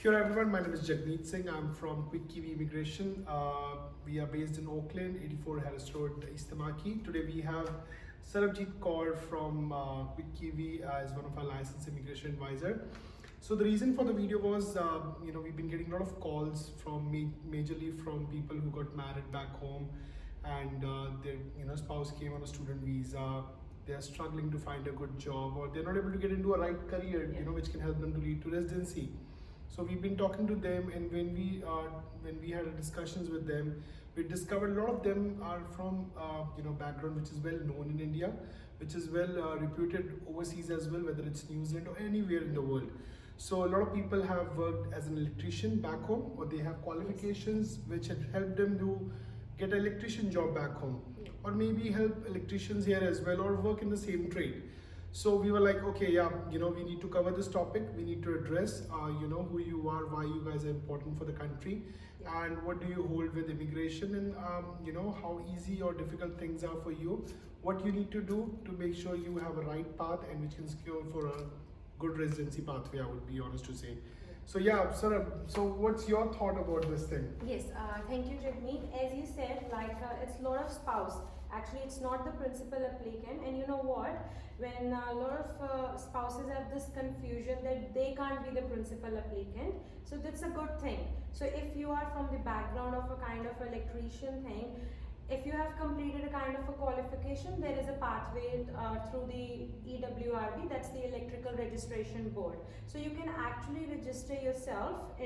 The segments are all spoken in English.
Here everyone, my name is Jagmeet Singh. I'm from Quick Kiwi Immigration. We are based in Oakland, 84 Harris Road, East Tamaki. Today we have Sarabjit Kaur from Quick Kiwi as one of our licensed immigration advisor. So the reason for the video was, we've been getting a lot of calls from majorly from people who got married back home, and their spouse came on a student visa. They are struggling to find a good job, or they're not able to get into a right career, which can help them to lead to residency. So we've been talking to them, and when we had discussions with them, we discovered a lot of them are from background which is well known in India, which is well reputed overseas as well, whether it's New Zealand or anywhere in the world. So a lot of people have worked as an electrician back home, or they have qualifications which have helped them to get an electrician job back home, or maybe help electricians here as well, or work in the same trade. So we were like, okay, we need to cover this topic. We need to address, who you are, why you guys are important for the country, and what do you hold with immigration, and how easy or difficult things are for you. What you need to do to make sure you have a right path and which can secure for a good residency pathway, I would be honest to say. So yeah, Sarab, so what's your thought about this thing? Yes, thank you, Jagmeet. As you said, it's a lot of spouse. Actually, it's not the principal applicant, and you know what? When a lot of spouses have this confusion that they can't be the principal applicant, so that's a good thing. So if you are from the background of a kind of electrician thing, if you have completed a kind of a qualification, there is a pathway through the EWRB, that's the Electrical Registration Board. So you can actually register yourself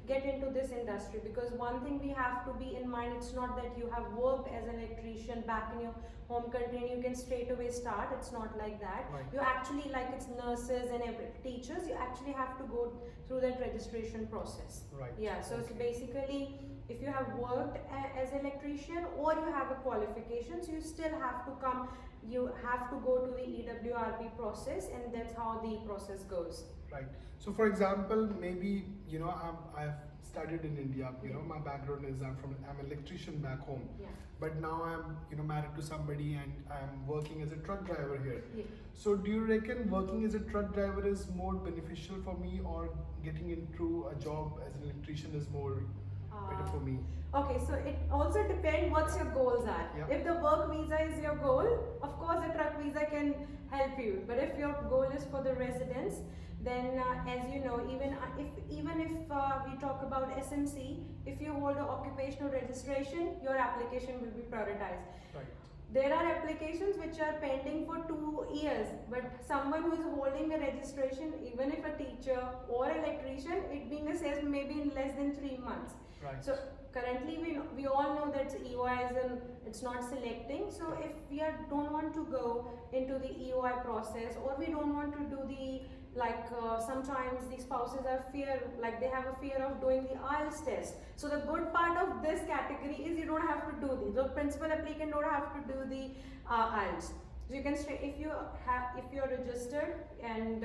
get into this industry, because one thing we have to be in mind, it's not that you have worked as an electrician back in your home country and you can straight away start. It's not like that. Right. You actually, like it's nurses and teachers, you actually have to go through that registration process. Right. Yeah, so okay. it's basically, if you have worked as an electrician or you have a qualification, so you still have to come, you have to go to the EWRB process, and that's how the process goes. Right. So for example, maybe, I've studied in India, my background is I'm an electrician back home. Yeah. But now I'm, married to somebody and I'm working as a truck driver here. Yeah. So do you reckon working as a truck driver is more beneficial for me, or getting into a job as an electrician is more better for me? Okay, so it also depends what your goals are. Yeah. If the work visa is your goal, of course a truck visa can help you. But if your goal is for the residence, then as you know, even if we talk about SMC, if you hold an occupational registration, your application will be prioritized. Right. There are applications which are pending for 2 years, but someone who is holding a registration, even if a teacher or electrician, it being assessed maybe in less than 3 months. Right. So currently we all know that EOI it's not selecting. So if we don't want to go into the EOI process, or we don't want to do the sometimes the spouses they have a fear of doing the IELTS test. So the good part of this category is you don't have to do the principal applicant don't have to do the IELTS. So you can if you're registered and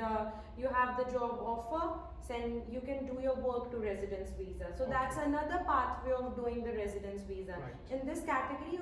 you have the job offer, then you can do your work to residence visa. So that's another pathway of doing the residence visa. Right. In this category,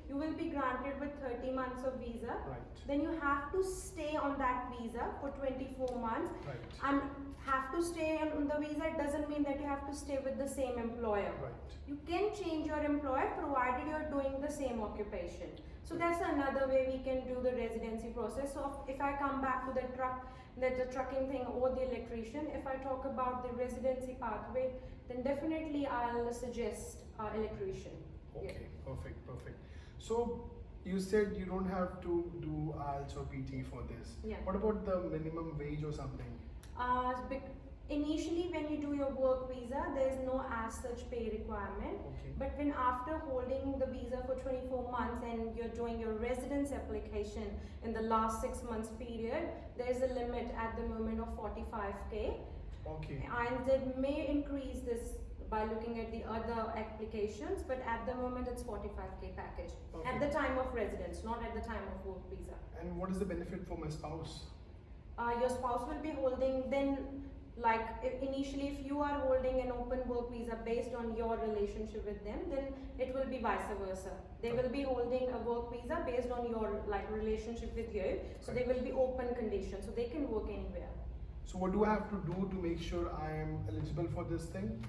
you will be granted with 30 months of visa. Right. Then you have to stay on that visa for 24 months. Right. And have to stay on the visa, it doesn't mean that you have to stay with the same employer. Right. You can change your employer provided you're doing the same occupation. So that's another way we can do the residency process. So if I come back to the trucking thing or the electrician, if I talk about the residency pathway, then definitely I'll suggest electrician. Okay, perfect. So you said you don't have to do IELTS or PT for this. Yeah. What about the minimum wage or something? Initially, when you do your work visa, there is no as such pay requirement. Okay. But when after holding the visa for 24 months and you're doing your residence application in the last 6 months period, there is a limit at the moment of 45K. Okay. And it may increase this by looking at the other applications, but at the moment it's 45K package. Okay. At the time of residence, not at the time of work visa. And what is the benefit for my spouse? Your spouse will be holding, then initially if you are holding an open work visa based on your relationship with them, then it will be vice versa. They will be holding a work visa based on your relationship with you, so they will be open conditions, so they can work anywhere. So what do I have to do to make sure I am eligible for this thing?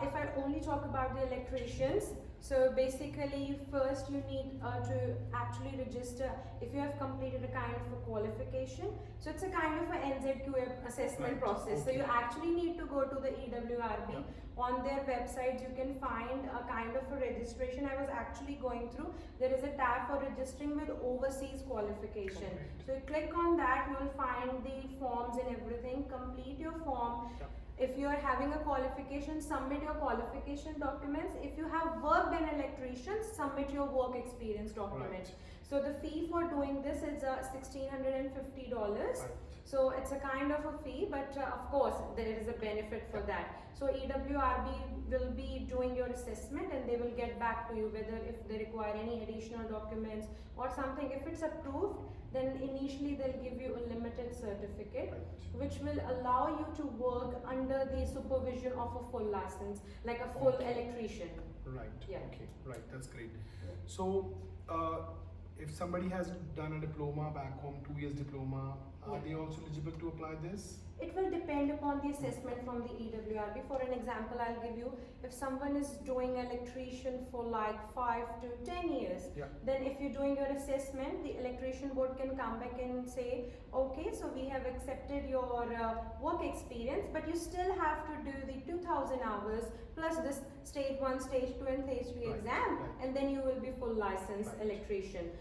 If I only talk about the electricians, so basically first you need to actually register if you have completed a kind of a qualification. So it's a kind of a NZQA assessment Right, process. So okay. you actually need to go to the EWRB. Yeah. On their website you can find a kind of a registration. I was actually going through. There is a tab for registering with overseas qualification. Correct. So you click on that, you will find the forms and everything. Complete your form. Yeah. If you are having a qualification, submit your qualification documents. If you have worked in electrician, submit your work experience document. Right. So the fee for doing this is $1,650. Right. So it's a kind of a fee, but of course there is a benefit for that. So EWRB will be doing your assessment and they will get back to you whether if they require any additional documents or something. If it's approved, then initially they'll give you a limited certificate, Right. which will allow you to work under the supervision of a full license, like a full Okay. electrician. Right. Yeah. Okay. Right. That's great. So, if somebody has done a diploma back home, 2 years diploma, are Yeah. they also eligible to apply this? It will depend upon the assessment from the EWRB. For an example, I'll give you, if someone is doing electrician for like 5 to 10 years, Yeah. then if you're doing your assessment, the electrician board can come back and say, okay, so we have accepted your work experience, but you still have to do the 2000 hours plus this stage 1, stage 2 and stage 3 Right, exam, right. and then you will be full licensed Right. electrician.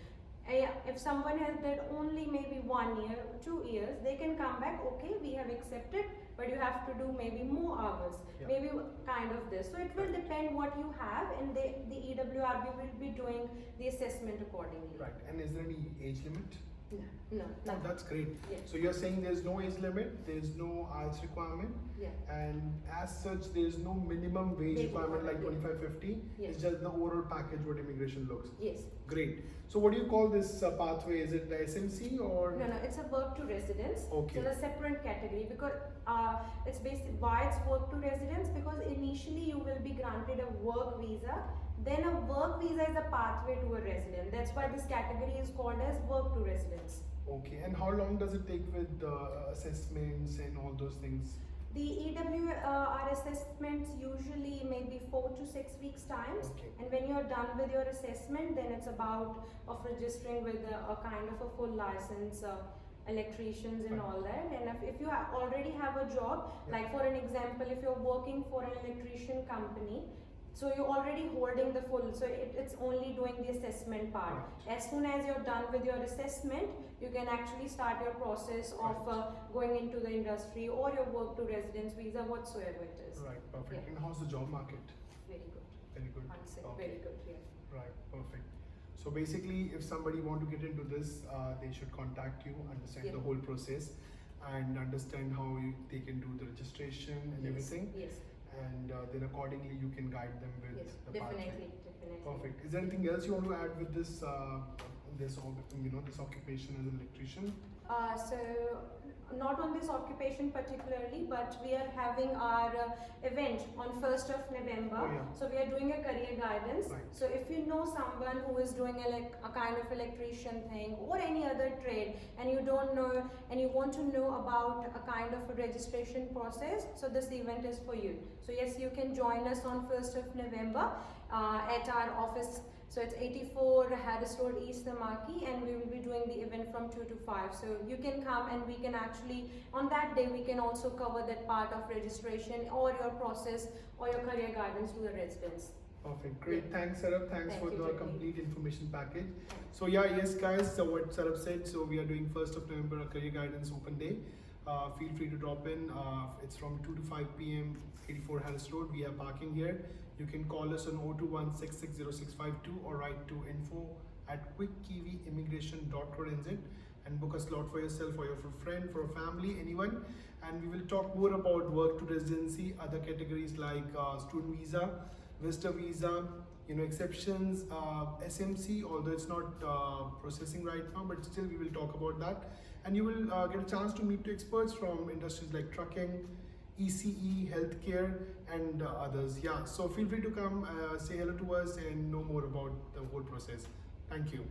If someone has did only maybe 1 year, 2 years, they can come back, okay, we have accepted, but you have to do maybe more hours, Yeah. maybe kind of this. So it will depend what you have, and the EWRB will be doing the assessment accordingly. Right. And is there any age limit? No, no, Oh, no. that's great. Yeah. So you're saying there's no age limit, there's no IELTS requirement, Yeah. and as such, there's no minimum wage Wage requirement like requirement, 25-50. Yes. It's just the overall package what immigration looks. Yes. Great. So what do you call this pathway? Is it the SMC or? No, no, it's a work to residence. Okay. So it's a separate category because it's basically why it's work to residence, because initially you will be granted a work visa. Then a work visa is a pathway to a resident. That's why this category is called as work to residence. Okay. And how long does it take with assessments and all those things? The EWR assessments usually maybe 4 to 6 weeks times, Okay. and when you're done with your assessment, then it's about of registering with a kind of a full license, electricians and Right. all that. And if you already have a job, Yeah. like for an example, if you're working for an electrician company, so you're already holding the full, so it's only doing the assessment part. Right. As soon as you're done with your assessment, you can actually start your process of going into the industry or your work to residence visa, whatsoever it is. Right. Perfect. Yeah. And how's the job market? Very good. Very good. Answer. Okay. Very good. Yeah. Right, perfect. So basically, if somebody want to get into this, they should contact you, understand Yeah. the whole process, and understand how they can do the registration and Yes. everything, Yes. and then accordingly you can guide them with Yes. the pathway. Definitely. Definitely. Perfect. Is there anything else you want to add with this, this occupation as an electrician? So not on this occupation particularly, but we are having our event on 1st of November. Oh, yeah. So we are doing a career guidance. Right. So if you know someone who is doing a kind of electrician thing or any other trade, and you don't know and you want to know about a kind of a registration process, so this event is for you. So yes, you can join us on 1st of November at our office. So it's 84 Harris Road, East Tamaki, and we will be doing the event from 2 to 5. So you can come, and we can actually, on that day, we can also cover that part of registration or your process or your career guidance to the residents. Perfect, great. Yeah. Thanks, Sarab. Thanks Thank for you, the Jagmeet. complete information package. So yeah, yes, guys. So what Sarab said. So we are doing 1st of November a career guidance open day. Feel free to drop in. It's from 2 to 5 p.m. 84 Harris Road. We have parking here. You can call us on 021660652 or write to info@quickkiwiimmigration.co.nz and book a slot for yourself, for your friend, for a family, anyone. And we will talk more about work to residency, other categories like student visa, visitor visa, exceptions, SMC, although it's not processing right now, but still we will talk about that. And you will get a chance to meet two experts from industries like trucking, ECE, healthcare, and others. Yeah, so feel free to come, say hello to us and know more about the whole process. Thank you.